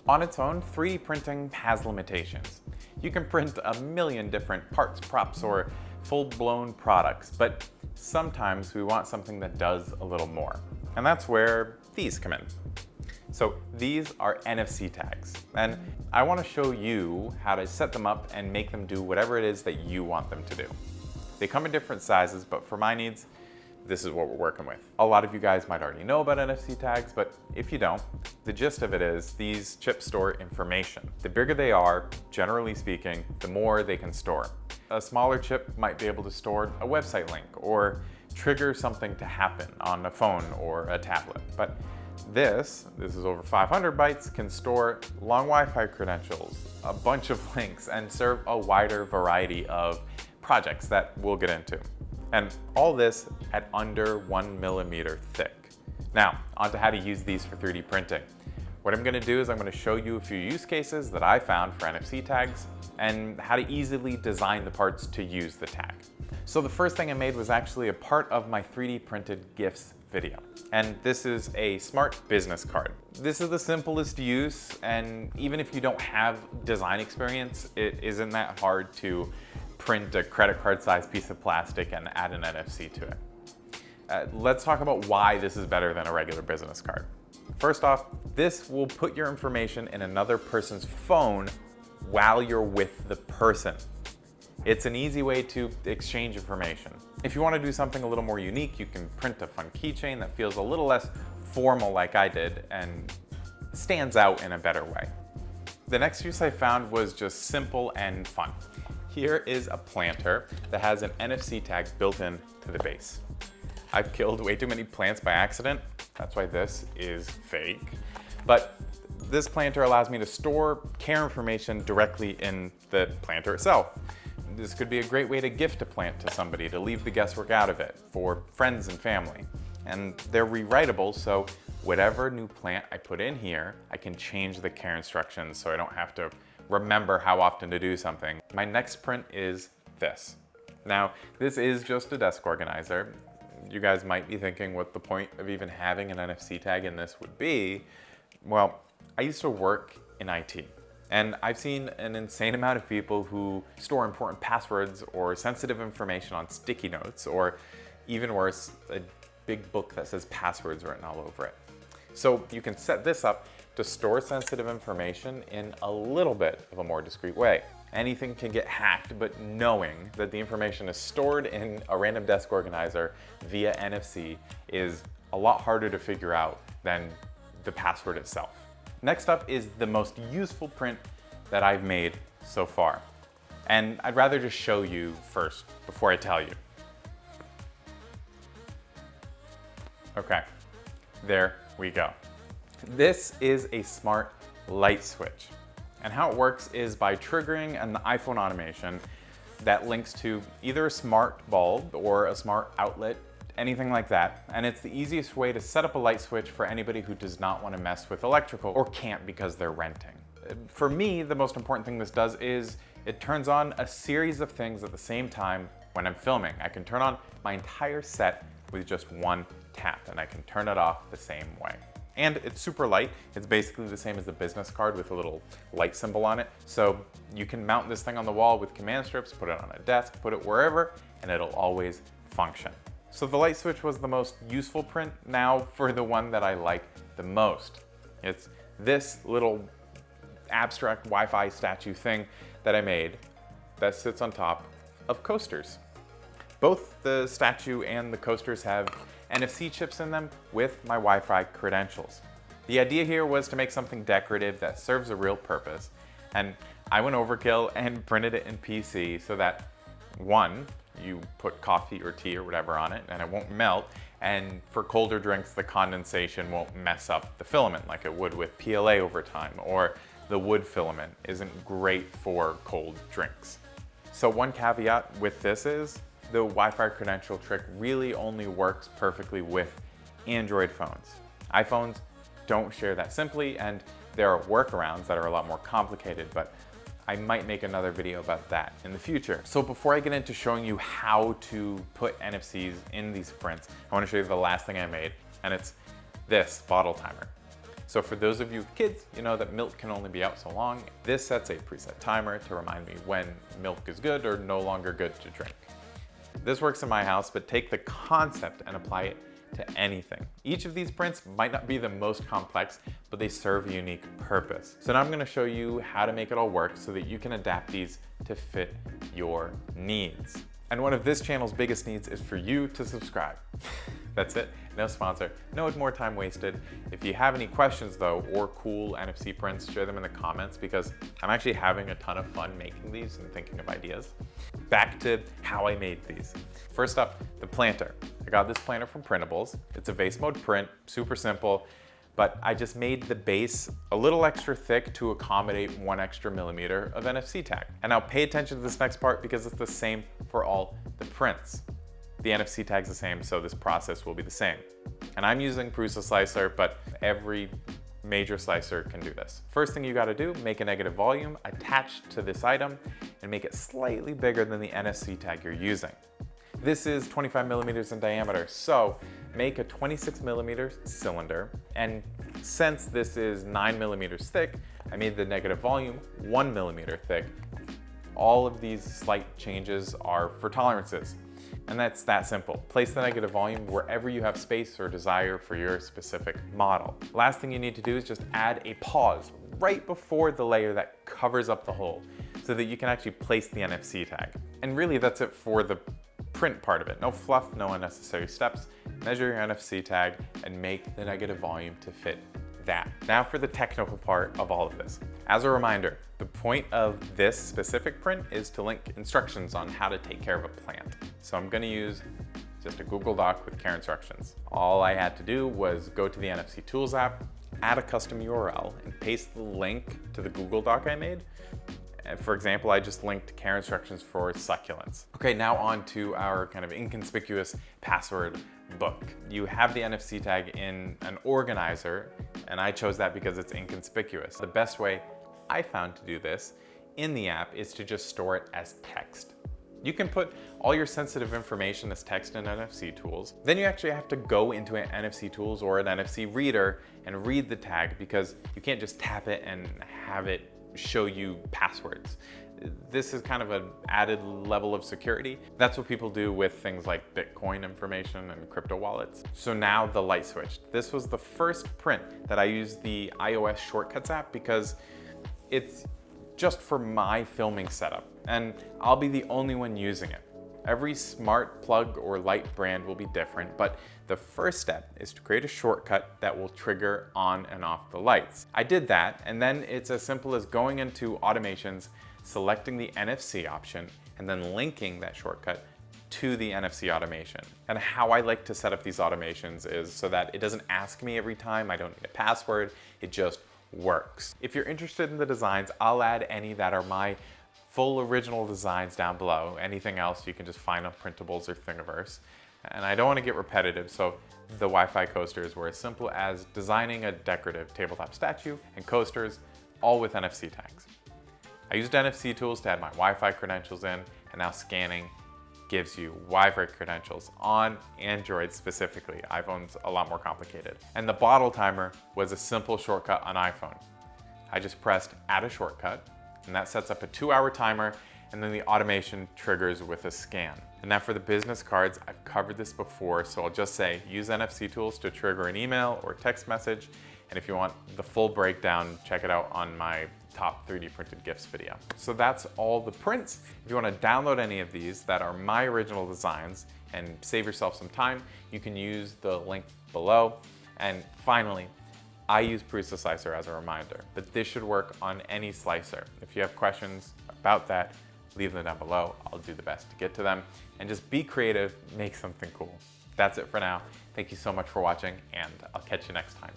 On its own, 3D printing has limitations. You can print a million different parts, props, or full-blown products, but sometimes we want something that does a little more. And that's where these come in. So these are NFC tags, and I want to show you how to set them up and make them do whatever it is that you want them to do. They come in different sizes, but for my needs, this is what we're working with. A lot of you guys might already know about NFC tags, but if you don't, the gist of it is these chips store information. The bigger they are, generally speaking, the more they can store. A smaller chip might be able to store a website link or trigger something to happen on a phone or a tablet. But this is over 500 bytes, can store long Wi-Fi credentials, a bunch of links, and serve a wider variety of projects that we'll get into. And all this at under 1 millimeter thick. Now, onto how to use these for 3D printing. What I'm gonna do is I'm gonna show you a few use cases that I found for NFC tags and how to easily design the parts to use the tag. So the first thing I made was actually a part of my 3D printed GIFs video. And this is a smart business card. This is the simplest use, and even if you don't have design experience, it isn't that hard to print a credit card sized piece of plastic and add an NFC to it. Let's talk about why this is better than a regular business card. First off, this will put your information in another person's phone while you're with the person. It's an easy way to exchange information. If you want to do something a little more unique, you can print a fun keychain that feels a little less formal like I did and stands out in a better way. The next use I found was just simple and fun. Here is a planter that has an NFC tag built in to the base. I've killed way too many plants by accident. That's why this is fake. But this planter allows me to store care information directly in the planter itself. This could be a great way to gift a plant to somebody, to leave the guesswork out of it, for friends and family. And they're rewritable, so whatever new plant I put in here, I can change the care instructions so I don't have to remember how often to do something. My next print is this. Now, this is just a desk organizer. You guys might be thinking what the point of even having an NFC tag in this would be. Well, I used to work in IT, and I've seen an insane amount of people who store important passwords or sensitive information on sticky notes, or even worse, a big book that says passwords written all over it. So you can set this up to store sensitive information in a little bit of a more discreet way. Anything can get hacked, but knowing that the information is stored in a random desk organizer via NFC is a lot harder to figure out than the password itself. Next up is the most useful print that I've made so far. And I'd rather just show you first before I tell you. Okay, there we go. This is a smart light switch. And how it works is by triggering an iPhone automation that links to either a smart bulb or a smart outlet, anything like that. And it's the easiest way to set up a light switch for anybody who does not want to mess with electrical or can't because they're renting. For me, the most important thing this does is it turns on a series of things at the same time when I'm filming. I can turn on my entire set with just one tap, and I can turn it off the same way. And it's super light. It's basically the same as the business card with a little light symbol on it. So you can mount this thing on the wall with command strips, put it on a desk, put it wherever, and it'll always function. So the light switch was the most useful print. Now for the one that I like the most. It's this little abstract Wi-Fi statue thing that I made that sits on top of coasters. Both the statue and the coasters have NFC chips in them with my Wi-Fi credentials. The idea here was to make something decorative that serves a real purpose, and I went overkill and printed it in PC so that, one, you put coffee or tea or whatever on it and it won't melt, and for colder drinks the condensation won't mess up the filament like it would with PLA over time, or the wood filament isn't great for cold drinks. So one caveat with this is the Wi-Fi credential trick really only works perfectly with Android phones. iPhones don't share that simply, and there are workarounds that are a lot more complicated, but I might make another video about that in the future. So before I get into showing you how to put NFCs in these prints, I want to show you the last thing I made, and it's this bottle timer. So for those of you with kids, you know that milk can only be out so long. This sets a preset timer to remind me when milk is good or no longer good to drink. This works in my house, but take the concept and apply it to anything. Each of these prints might not be the most complex, but they serve a unique purpose. So now I'm gonna show you how to make it all work so that you can adapt these to fit your needs. And one of this channel's biggest needs is for you to subscribe. That's it, no sponsor, no more time wasted. If you have any questions though, or cool NFC prints, share them in the comments because I'm actually having a ton of fun making these and thinking of ideas. Back to how I made these. First up, the planter. I got this planter from Printables. It's a vase mode print, super simple, but I just made the base a little extra thick to accommodate 1 extra millimeter of NFC tag. And now pay attention to this next part because it's the same for all the prints. The NFC tag's the same, so this process will be the same. And I'm using Prusa slicer, but every major slicer can do this. First thing you gotta do, make a negative volume attached to this item and make it slightly bigger than the NFC tag you're using. This is 25 millimeters in diameter, so make a 26 millimeter cylinder. And since this is 9 millimeters thick, I made the negative volume 1 millimeter thick. All of these slight changes are for tolerances. And that's that simple. Place the negative volume wherever you have space or desire for your specific model. Last thing you need to do is just add a pause right before the layer that covers up the hole so that you can actually place the NFC tag. And really that's it for the print part of it. No fluff, no unnecessary steps. Measure your NFC tag and make the negative volume to fit that. Now for the technical part of all of this. As a reminder, the point of this specific print is to link instructions on how to take care of a plant. So I'm gonna use just a Google Doc with care instructions. All I had to do was go to the NFC Tools app, add a custom URL, and paste the link to the Google Doc I made. For example, I just linked care instructions for succulents. Okay, now on to our kind of inconspicuous password book. You have the NFC tag in an organizer, and I chose that because it's inconspicuous. The best way I found to do this in the app is to just store it as text. You can put all your sensitive information as text in NFC tools. Then you actually have to go into an NFC tools or an NFC reader and read the tag because you can't just tap it and have it show you passwords. This is kind of an added level of security. That's what people do with things like Bitcoin information and crypto wallets. So now the light switch. This was the first print that I used the iOS Shortcuts app because it's just for my filming setup and I'll be the only one using it. Every smart plug or light brand will be different, but the first step is to create a shortcut that will trigger on and off the lights. I did that, and then it's as simple as going into automations, selecting the NFC option, and then linking that shortcut to the NFC automation. And how I like to set up these automations is so that it doesn't ask me every time, I don't need a password, it just works. If you're interested in the designs, I'll add any that are my full original designs down below. Anything else you can just find on Printables or Thingiverse. And I don't want to get repetitive, so the Wi-Fi coasters were as simple as designing a decorative tabletop statue and coasters, all with NFC tags. I used NFC tools to add my Wi-Fi credentials in, and now scanning gives you Wi-Fi credentials on Android specifically. iPhone's a lot more complicated. And the bottle timer was a simple shortcut on iPhone. I just pressed add a shortcut, and that sets up a 2-hour timer, and then the automation triggers with a scan. And now for the business cards, I've covered this before, so I'll just say use NFC tools to trigger an email or text message. And if you want the full breakdown, check it out on my top 3D printed gifts video. So that's all the prints. If you want to download any of these that are my original designs and save yourself some time, you can use the link below. And finally, I use Prusa slicer as a reminder, but this should work on any slicer. If you have questions about that, leave them down below. I'll do the best to get to them. And just be creative, make something cool. That's it for now. Thank you so much for watching, and I'll catch you next time.